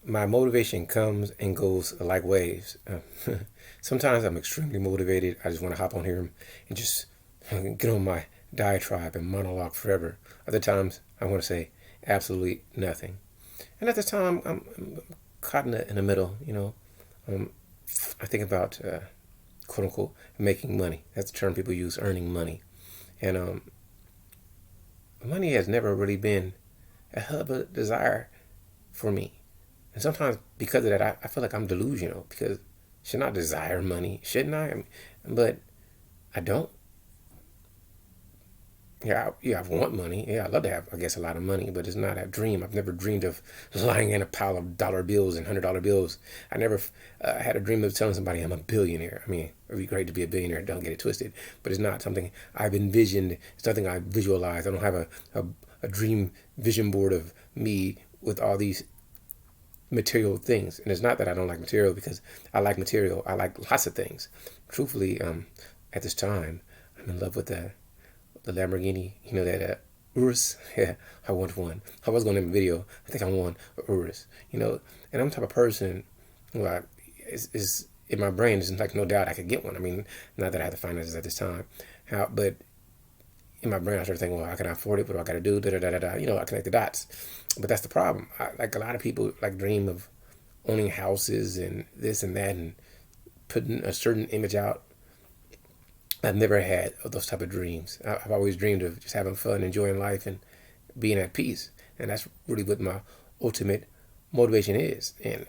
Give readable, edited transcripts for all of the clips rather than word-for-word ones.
my motivation comes and goes like waves. Sometimes I'm extremely motivated. I just want to hop on here and just get on my diatribe and monologue forever. Other times I want to say absolutely nothing. And at this time I'm caught in the middle. Um, I think about quote unquote making money. That's the term people use, earning money. And money has never really been a hell of a desire for me. And sometimes because of that, I feel like I'm delusional because should not desire money, shouldn't I? But I don't. Yeah, I want money. Yeah, I love to have, I guess, a lot of money, but it's not a dream. I've never dreamed of lying in a pile of dollar bills and $100 bills. I never had a dream of telling somebody I'm a billionaire. I mean, it'd be great to be a billionaire. Don't get it twisted, but it's not something I've envisioned. It's nothing I visualize. I don't have a dream vision board of me with all these material things. And it's not that I don't like material because I like material. I like lots of things. Truthfully, at this time, I'm in love with the Lamborghini, that Urus. Yeah, I want one. I was going to name a video. I think I want a Urus. And I'm the type of person who is in my brain. There's like no doubt I could get one. I mean, not that I have the finances at this time, but in my brain I started thinking, well, how can I afford it? What do I got to do? Da da da da da. I connect the dots. But that's the problem. Like a lot of people like dream of owning houses and this and that and putting a certain image out. I've never had those type of dreams. I've always dreamed of just having fun, enjoying life, and being at peace. And that's really what my ultimate motivation is. And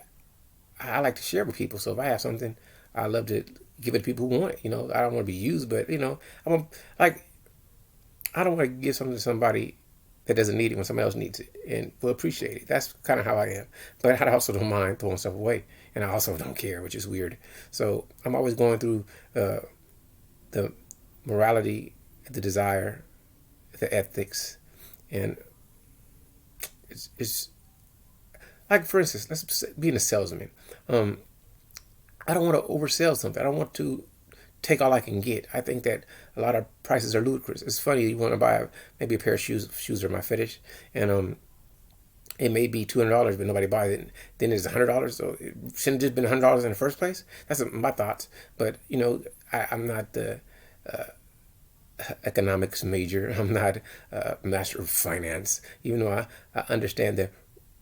I like to share with people. So if I have something, I love to give it to people who want it. I don't want to be used, but I don't want to give something to somebody that doesn't need it when somebody else needs it and will appreciate it. That's kind of how I am. But I also don't mind throwing stuff away, and I also don't care, which is weird. So I'm always going through the morality, the desire, the ethics, and it's like, for instance, let's being a salesman. I don't want to oversell something. I don't want to take all I can get. I think that a lot of prices are ludicrous. It's funny, you want to buy maybe a pair of shoes. Shoes are my fetish, and it may be $200, but nobody buys it. Then it's $100. So it shouldn't have just been $100 in the first place. That's my thoughts. But I'm not the economics major. I'm not a master of finance, even though I understand the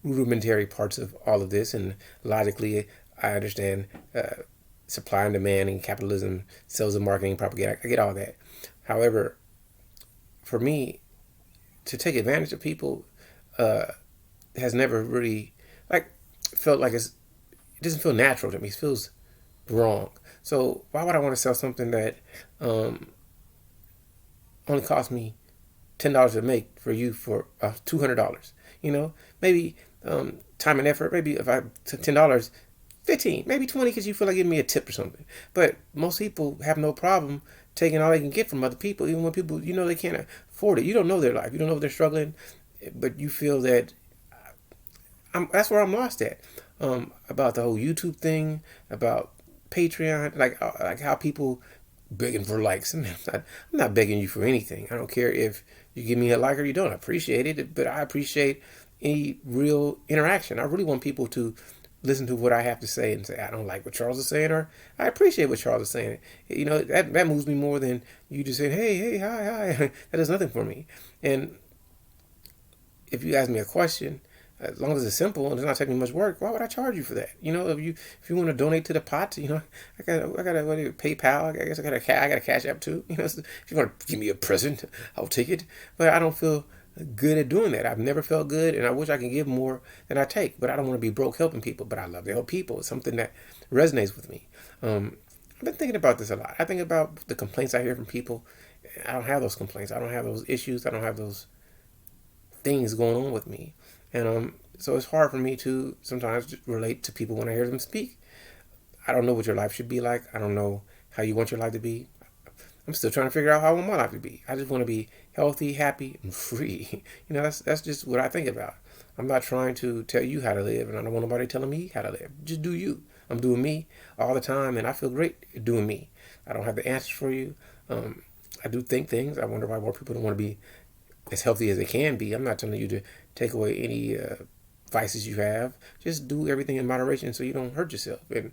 rudimentary parts of all of this, and logically I understand supply and demand and capitalism, sales and marketing, propaganda. I get all that. However, for me to take advantage of people has never really felt like it doesn't feel natural to me. It feels wrong. So why would I want to sell something that only cost me $10 to make for you for $200? Maybe time and effort. Maybe if I took $10, 15, maybe 20, because you feel like giving me a tip or something. But most people have no problem taking all they can get from other people, even when people they can't afford it. You don't know their life. You don't know if they're struggling, but you feel that that's where I'm lost at. About the whole YouTube thing, about Patreon, like how people begging for likes. I'm not begging you for anything. I don't care if you give me a like or you don't. I appreciate it, but I appreciate any real interaction. I really want people to listen to what I have to say and say, I don't like what Charles is saying, or I appreciate what Charles is saying. That moves me more than you just saying, hey, hi. That does nothing for me. And if you ask me a question, as long as it's simple and it's not taking much work, why would I charge you for that? If you want to donate to the pot, I got a PayPal. I guess I got a Cash App too. If you want to give me a present, I'll take it. But I don't feel good at doing that. I've never felt good, and I wish I could give more than I take. But I don't want to be broke helping people. But I love to help people. It's something that resonates with me. I've been thinking about this a lot. I think about the complaints I hear from people. I don't have those complaints. I don't have those issues. I don't have those things going on with me. And so it's hard for me to sometimes relate to people when I hear them speak. I don't know what your life should be like. I don't know how you want your life to be. I'm still trying to figure out how I want my life to be. I just want to be healthy, happy, and free. That's just what I think about. I'm not trying to tell you how to live, and I don't want nobody telling me how to live. Just do you. I'm doing me all the time, and I feel great doing me. I don't have the answers for you. I do think things. I wonder why more people don't want to be as healthy as they can be. I'm not telling you to take away any vices you have. Just do everything in moderation so you don't hurt yourself, and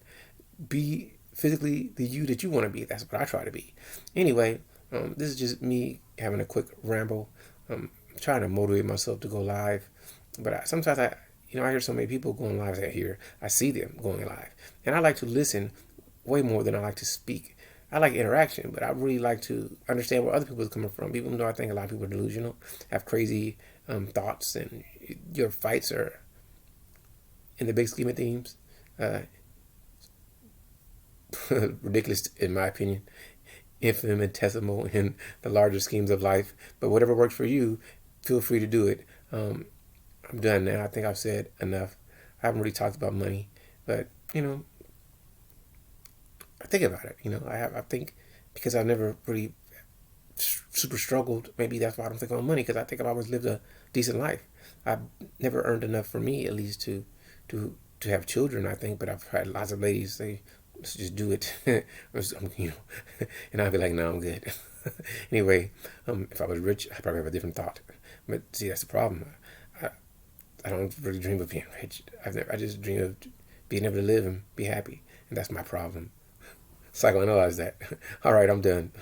be physically the you that you want to be. That's what I try to be. Anyway, this is just me having a quick ramble. I'm trying to motivate myself to go live, but sometimes I hear so many people going live. I see them going live, and I like to listen way more than I like to speak. I like interaction, but I really like to understand where other people are coming from, even though I think a lot of people are delusional, have crazy thoughts, and your fights are, in the big scheme of things, ridiculous in my opinion, infinitesimal in the larger schemes of life. But whatever works for you, feel free to do it. I'm done now. I think I've said enough. I haven't really talked about money, but I think about it. I think because I've never really super struggled. Maybe that's why I don't think about money, because I think I've always lived a decent life. I've never earned enough for me, at least to have children. I think, but I've had lots of ladies say, "Let's just do it," and I'd be like, "No, I'm good." Anyway, if I was rich, I'd probably have a different thought. But see, that's the problem. I don't really dream of being rich. I just dream of being able to live and be happy, and that's my problem. Psychoanalyze that. All right, I'm done.